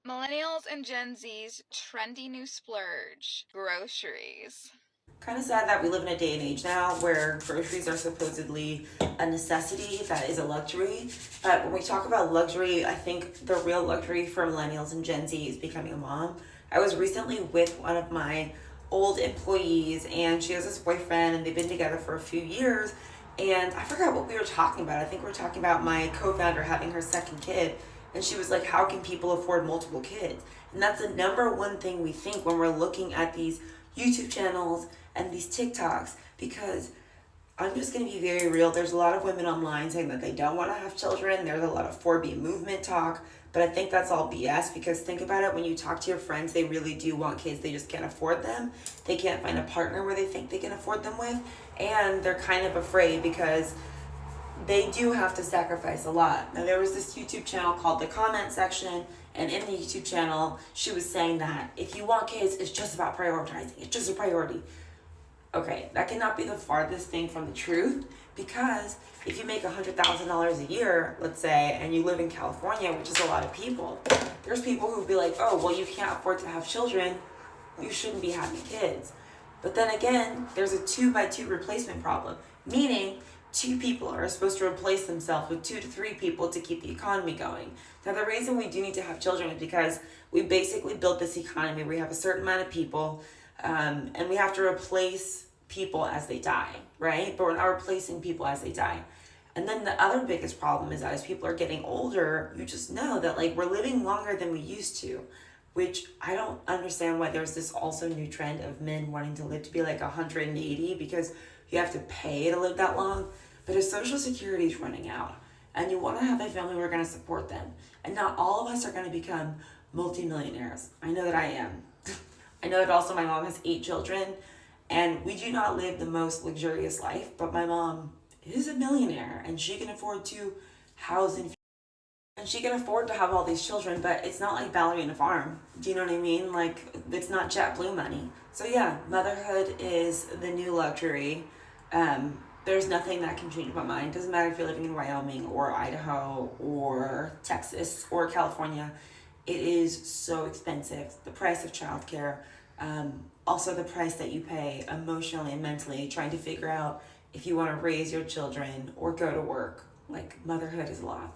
Millennials and Gen Z's trendy new splurge, groceries. Kind of sad that we live in a day and age now where groceries are supposedly a necessity that is a luxury. But when we talk about luxury, I think the real luxury for millennials and Gen Z is becoming a mom. I was recently with one of my old employees, and she has this boyfriend, and they've been together for a few years. And I forgot what we were talking about. I think we were talking about my co-founder having her second kid. And she was like, how can people afford multiple kids? And that's the number one thing we think when we're looking at these YouTube channels and these TikToks, because I'm just going to be very real. There's a lot of women online saying that they don't want to have children. There's a lot of 4B movement talk, but I think that's all BS, because think about it. When you talk to your friends, they really do want kids. They just can't afford them. They can't find a partner where they think they can afford them with, and they're kind of afraid because they do have to sacrifice a lot. Now, there was this YouTube channel called The Comment Section, and in the YouTube channel, she was saying that if you want kids, it's just about prioritizing. It's just a priority. Okay, that cannot be the farthest thing from the truth, because if you make $100,000 a year, let's say, and you live in California, which is a lot of people, there's people who would be like, oh, well, you can't afford to have children, you shouldn't be having kids. But then again, there's a 2x2 replacement problem, meaning two people are supposed to replace themselves with 2 to 3 people to keep the economy going. Now, the reason we do need to have children is because we basically built this economy where we have a certain amount of people, and we have to replace people as they die, right? But we're not replacing people as they die. And then the other biggest problem is that as people are getting older, you just know that like we're living longer than we used to, which I don't understand why there's this also new trend of men wanting to live to be like 180, because you have to pay to live that long. But if Social Security is running out and you want to have a family, we're going to support them. And not all of us are going to become multimillionaires. I know that I am. I know that also my mom has 8 children, and we do not live the most luxurious life, but my mom is a millionaire and she can afford to house and she can afford to have all these children, but it's not like Ballerina Farm. Do you know what I mean? Like, it's not JetBlue money. So yeah, motherhood is the new luxury. There's nothing that can change my mind. Doesn't matter if you're living in Wyoming or Idaho or Texas or California. It is so expensive. The price of childcare, also the price that you pay emotionally and mentally trying to figure out if you want to raise your children or go to work. Like, motherhood is a lot.